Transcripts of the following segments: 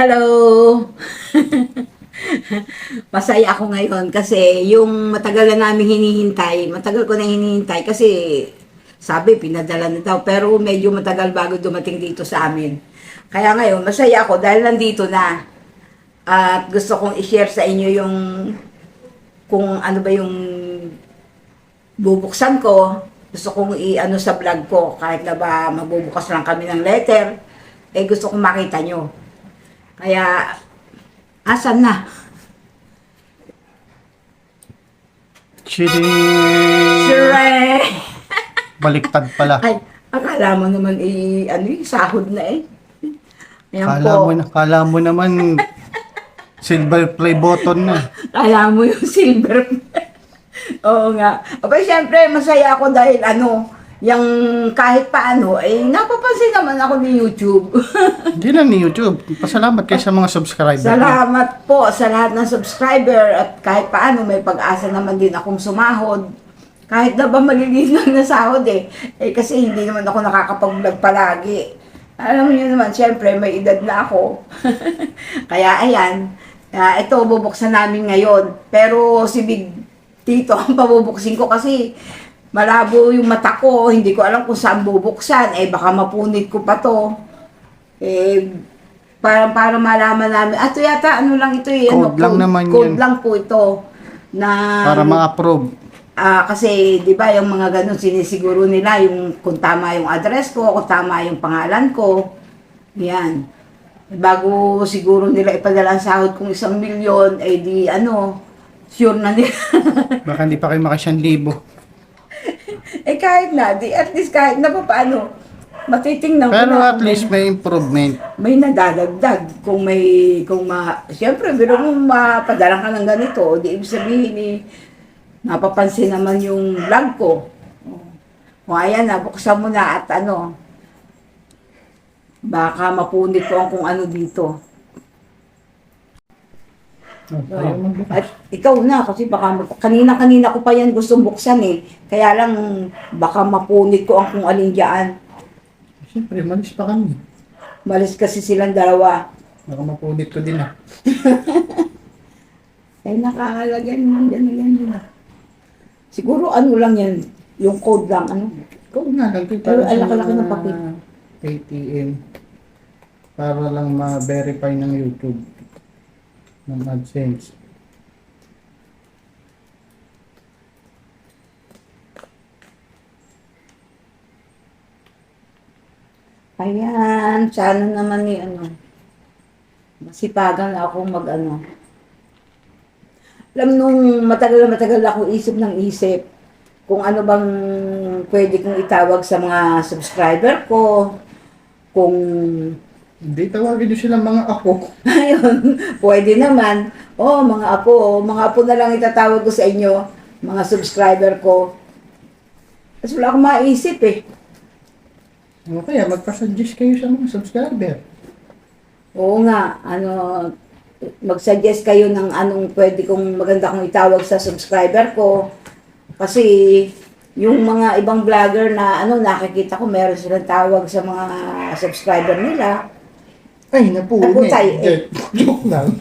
Hello! Masaya ako ngayon kasi yung matagal na namin hinihintay, matagal ko na hinihintay kasi sabi pinadala na daw pero medyo matagal bago dumating dito sa amin. Kaya ngayon masaya ako dahil nandito na at gusto kong i-share sa inyo yung kung ano ba yung bubuksan ko. Gusto kong i-ano sa vlog ko kahit na ba magbubukas lang kami ng letter, gusto kong makita nyo. Kaya, asan na? Chidi! Sure! Baliktad pala. Ay, akala mo naman sahod na eh. Ayan Kala mo naman silver play button na. Kala mo yung silver. Oo nga. Okay, syempre, masaya ako dahil yung kahit paano, napapansin naman ako ni YouTube. Hindi lang ni YouTube. Pasalamat kayo sa mga subscriber. Salamat po sa lahat ng subscriber at kahit paano may pag-asa naman din akong sumahod. Kahit na ba maliliit lang na sahod kasi hindi naman ako nakakapag-vlog palagi. Alam niyo naman, syempre may edad na ako. Kaya ayan, ito bubuksan namin ngayon. Pero si Big Tito ang pabubuksin ko kasi malabo yung mata ko, hindi ko alam kung saan bubuksan. Baka mapunit ko pa to. Para malaman namin. Ito yata, ito Code lang naman code yun. lang po ito. Na, Para ma-approve. kasi, di ba, yung mga ganun, sinisiguro nila yung kung tama yung address ko, kung tama yung pangalan ko. Yan. Bago siguro nila ipadala ang sahod kung 1 milyon, sure na nila. Baka hindi pa kayo maka-1,000. Kahit na, at least kahit na pa paano, matitingnan ko Pero na at least may improvement. may nadadagdag. Siyempre, biro mo mapadala ka ng ganito, di ibig sabihin napapansin naman yung vlog ko. O ayan na, buksan mo na at baka mapunit ko ang kung ano dito. At ikaw na, kasi baka kanina ko pa yan gustong buksan Kaya lang, baka mapunit ko ang kung alin dyan. Siyempre, malis pa kami. Malis kasi silang dalawa. Baka mapunit ko din Nakakalagay naman dyan. Siguro lang yan, yung code lang, Ikaw nga lang. Pero alaki-laki ng papel. ATM. Para lang ma-verify ng YouTube. Ng AdSense. Ayan, sana naman masipagan akong Alam nung matagal ako isip ng isip kung ano bang pwede kong itawag sa mga subscriber ko, kung Hindi, tawagin nyo silang mga apo. ayun, pwede naman. Mga apo. Mga apo na lang itatawag ko sa inyo, mga subscriber ko. Kasi wala akong maisip Ano kaya, magpa-suggest kayo sa mga subscriber. Oo nga, mag-suggest kayo ng anong pwede kong maganda kong itawag sa subscriber ko. Kasi yung mga ibang vlogger na nakikita ko, meron silang tawag sa mga subscriber nila. Ay, napunit. Naputay, Joke lang.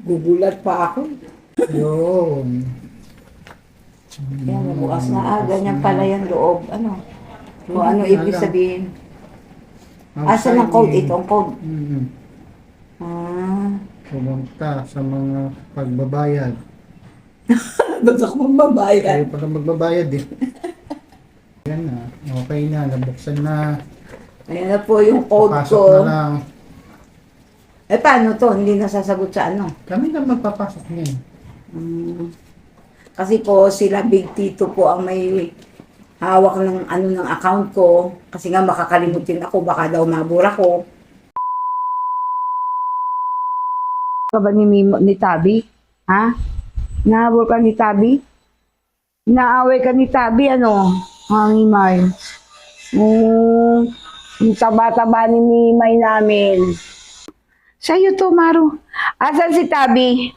Gugulat pa ako. Yun. Yan, bukas na ganyan pala yung loob. Kung ano ibig sabihin. Asa ng code ito? Ang code. Pumunta sa mga pagbabayad. Ba't ako magbabayad? Kayo pala magbabayad Yan na. Okay na. Nabuksan na. Ayan na po yung code Papasok ko. na lang. Paano to? Hindi nasasagot sa Kami na magpapasok ngayon. Kasi po sila Big Tito po ang may hawak ng ng account ko. Kasi nga makakalimutin ako. Baka daw mabura ko. Ka ba ni Tabi? Ha? Nahabol ka ni Tabi? Inaaway ka ni Tabi, Hangimay. Yung taba-taba ni Mimay namin. Sa'yo to, Maru. Asan si Tabi?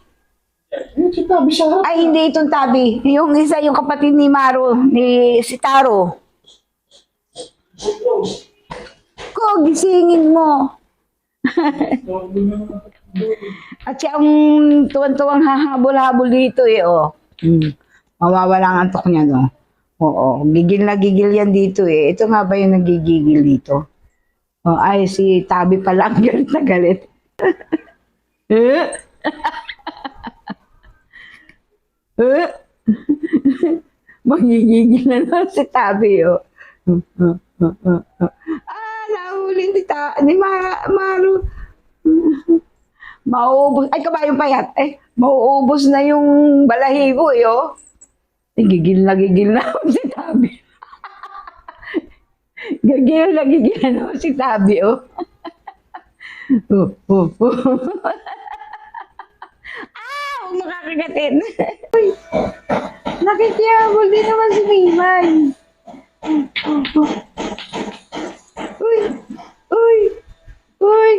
Si Tabi siya. Ay, hindi itong Tabi. Yung isa, yung kapatid ni Maru, si Taro. ko, gisingin mo. At siya ang tuwan-tuwang hahabol-habol dito eh, oh. Mawawala ang antok niya, no? Oo, gigil na gigil yan dito eh. Ito nga ba yung nagigigil dito? Oh, ay, si Tabi pala ang galit na galit. Eh? Eh? Magigigil na naman si Tabi, oh. Nahuli ni Maru. Mauubos. Ay, kabayong payat. Mauubos na yung balahibo, eh, oh. Gigil na si Tabi. Gigil na naman si Tabi, oh. Makakagatin. Uy, nakikiyabol din naman si Mimay. Uy, uy, uy.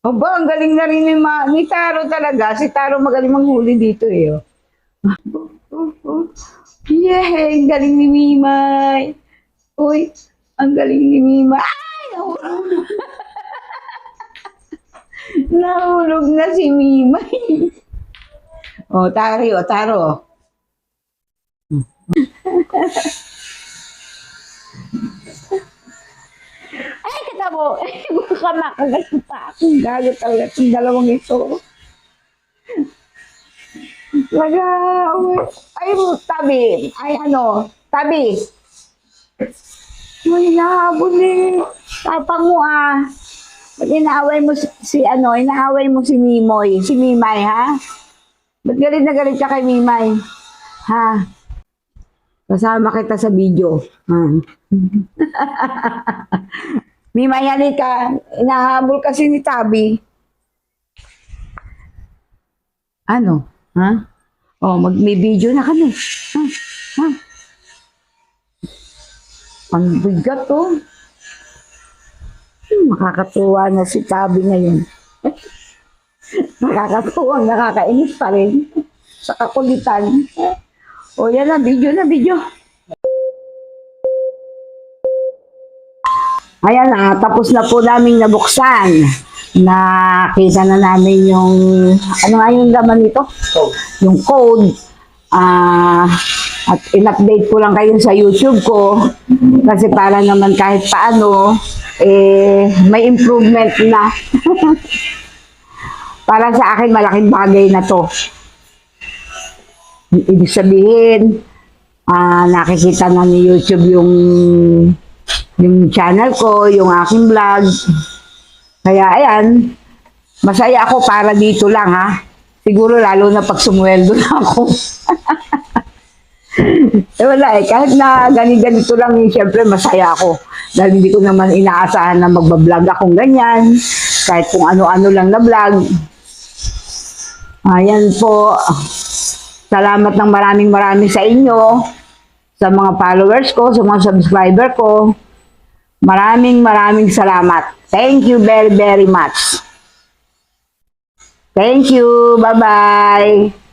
Aba, ang galing na rin ni Taro talaga. Si Taro magaling manghuli dito eh. Yeah, ang galing ni Mimay. Uy, ang galing ni Mimay. Ay, nahulog. Nahulog na si Mimay. O, Taro. Ay, kita mo. Baka makagat pa akong gago talaga itong dalawang ito. Ay, Tabi. Tabi. May nahabol eh. Tapang mo ah. Ba't inaaway mo inaaway mo si Mimoy, si Mimay, ha? Ba't galit na galit ka kay Mimay? Ha? Kasama kita sa video. Ha? Mimay, halika. Inahabol kasi ni Tabi. Ano? Ha? Oh, may video na kami. Ha? Ha? Ang bigat, oh. Makakatuwa na si Tabi ngayon. Nakakatuwa, nakakainis pa rin. Sa kakulitan. O yan na, video. Ayan na, tapos na po namin nabuksan. Nakita na namin yung, ano nga yung laman nito? Yung code. At in-update ko lang kayo sa YouTube ko. Kasi para naman kahit paano, may improvement na. Para sa akin, malaking bagay na to. Ibig sabihin, nakikita na ni YouTube yung channel ko, yung aking vlog. Kaya ayan, masaya ako para dito lang ha. Siguro lalo na pag sumweldo na ako. Wala kahit na ganito lang, siyempre masaya ako. Dahil hindi ko naman inaasahan na magbablog akong ganyan. Kahit kung ano-ano lang na vlog. Ayan po. Salamat ng maraming sa inyo. Sa mga followers ko, sa mga subscriber ko. Maraming salamat. Thank you very much. Thank you. Bye-bye.